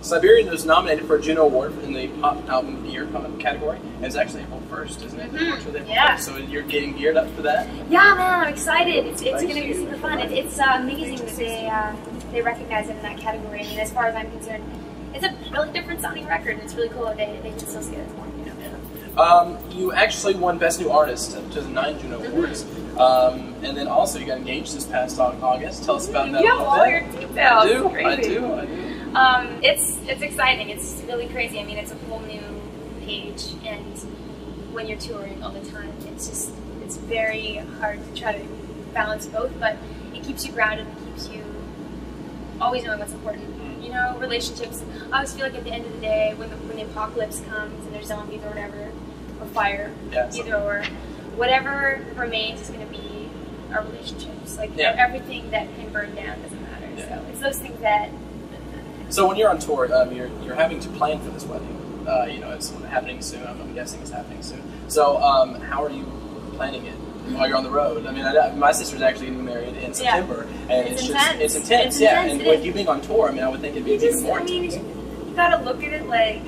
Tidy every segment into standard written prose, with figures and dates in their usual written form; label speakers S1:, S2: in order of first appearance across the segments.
S1: Siberian was nominated for a Juno Award in the Pop Album of the Year category, and it's actually April 1st, isn't it?
S2: Yeah.
S1: So you're getting geared up for that?
S2: Yeah, man, I'm excited. It's going to be super fun. It's amazing that they recognize it in that category. I mean, as far as I'm concerned, it's a really different sounding record, and it's really cool that they can still see it as one. You know?
S1: You actually won Best New Artist at 2009 Juno Awards. And then also you got engaged this past August. Tell us about that a little bit.
S2: All your details.
S1: I do.
S2: It's exciting. It's really crazy. I mean, it's a whole new page, and when you're touring all the time, it's very hard to try to balance both, but it keeps you grounded and keeps you always knowing what's important. You know, relationships. I always feel like at the end of the day, when the apocalypse comes and there's zombies or whatever, or fire, either or, whatever remains is going to be our relationships. Like everything that can burn down doesn't matter. So it's those things that.
S1: So when you're on tour, you're having to plan for this wedding. You know, it's happening soon. I'm guessing it's happening soon. So how are you planning it while you're on the road? I mean, my sister's actually getting married in September, and it's intense. And with you being on tour, I mean, I would think it'd be even more intense.
S2: You gotta look at it like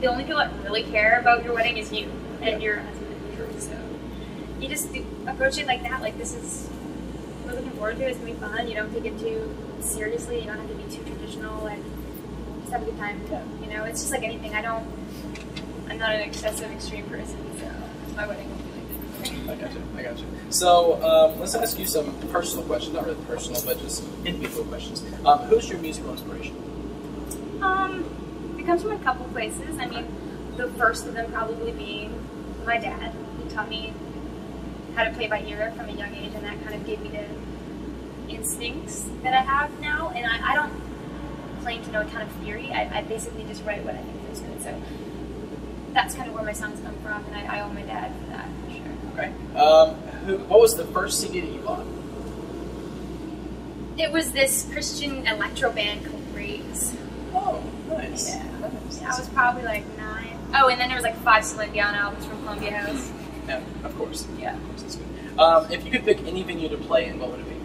S2: the only people that really care about your wedding is you and your husband. So you just approach it like that. Like, this is, we're looking forward to it. It's gonna be fun. You don't take it too seriously. You don't have to be too traditional. Like, just have a good time. You know, it's just like anything. I'm not an excessive extreme person, so my wedding will be like that.
S1: I got you. So let's ask you some personal questions. Not really personal, but just individual questions. Who's your musical inspiration?
S2: It comes from a couple places. I mean, the first of them probably being my dad. He taught me how to play by ear from a young age, and that kind of gave me the instincts that I have now. And I don't claim to know a ton of theory. I basically just write what I think feels good. So that's kind of where my songs come from, and I owe my dad for that, for sure.
S1: Okay. What was the first CD that you bought?
S2: It was this Christian electro band called Raise.
S1: Oh, nice.
S2: Yeah. I was probably like 9. Oh, and then there was like 5 Celine Dion albums from Columbia House.
S1: Yeah, of course.
S2: Yeah.
S1: Of course, that's good. If you could pick any venue to play in, what would it be?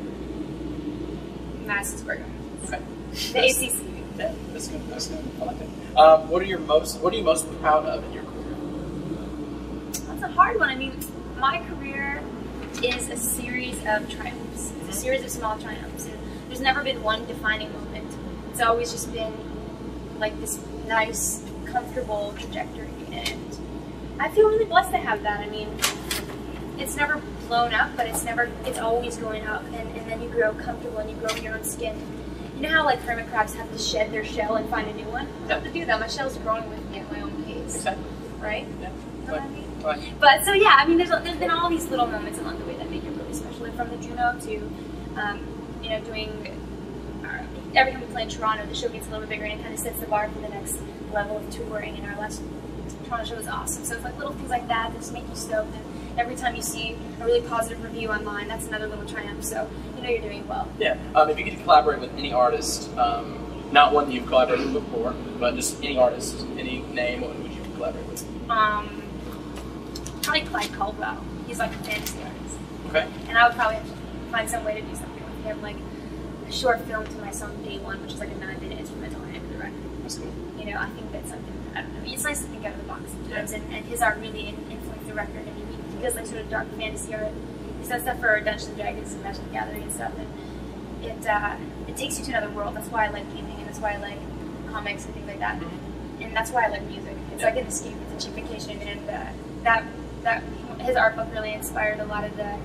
S2: Madison Square Garden.
S1: Okay.
S2: The ACC.
S1: Yeah, that's good. That's good. I like it. What are you most proud of in your career?
S2: That's a hard one. I mean, my career is a series of triumphs. It's a series of small triumphs. And there's never been one defining moment. It's always just been like this nice, comfortable trajectory. And I feel really blessed to have that. I mean, it's never blown up, but it's always going up. And then you grow comfortable and you grow in your own skin. You know how like hermit crabs have to shed their shell and find a new one? I have to do that. My shell's growing with me at my own pace.
S1: Exactly.
S2: Right?
S1: Yeah.
S2: You know what I mean?
S1: Right.
S2: But so yeah, I mean, there's been all these little moments along the way that make it really special. Like from the Juno to, you know, doing every time we play in Toronto, the show gets a little bit bigger and it kind of sets the bar for the next level of touring. And our last Toronto show was awesome. So it's like little things like that that just make you stoked. And every time you see a really positive review online, that's another little triumph. So you know you're doing well.
S1: Yeah. If you could collaborate with any artist, not one that you've collaborated with before, but just any artist, any name, what would you collaborate with?
S2: Probably Clyde Caldwell. He's like a fantasy artist.
S1: Okay.
S2: And I would probably have to find some way to do something with him, like a short film to my song Day One, which is like a 9-minute instrumental I the record.
S1: That's cool.
S2: You know, I think that's something, I don't know, it's nice to think out of the box sometimes, and his art really influenced the record. I mean, he does like sort of dark fantasy art. He's done stuff for Dungeons and Dragons and Magic the Gathering and stuff, and it takes you to another world. That's why I like painting, and that's why I like comics and things like that. And that's why I like music. It's like an escape, it's a cheap vacation, and that his art book really inspired a lot of the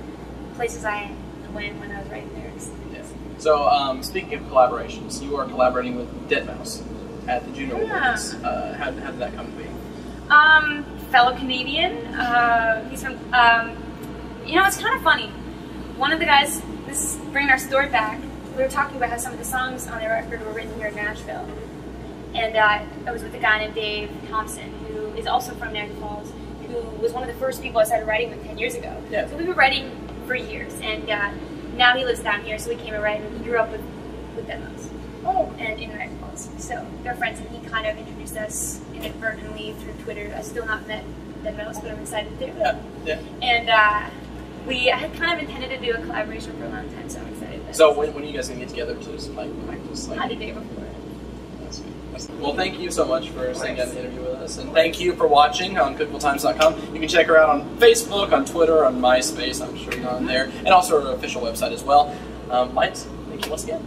S2: places I went when I was writing lyrics.
S1: Yeah. So, speaking of collaborations, you are collaborating with Deadmau5 at the Juno Awards. How did that come to be?
S2: Fellow Canadian. He's from. You know, it's kind of funny. One of the guys, this is bringing our story back. We were talking about how some of the songs on the record were written here in Nashville, and I was with a guy named Dave Thompson, who is also from Niagara Falls, who was one of the first people I started writing with 10 years ago.
S1: Yeah.
S2: So we've been writing for years, and now he lives down here, so we came and write, and he grew up with Deadmau5.
S1: Oh.
S2: And in Niagara Falls. So they're friends, and he kind of introduced us inadvertently through Twitter. I've still not met Deadmau5, but I'm excited to.
S1: Yeah.
S2: And I had kind of intended to do a collaboration for a long time, so I'm excited.
S1: So when are you guys gonna get together to just like practice? Like,
S2: not a day before.
S1: That's Well, thank you so much for sitting down and interview with us, and thank you for watching on CookevilleTimes.com. You can check her out on Facebook, on Twitter, on MySpace. I'm sure you're on there, and also her official website as well. Lights, thank you once again.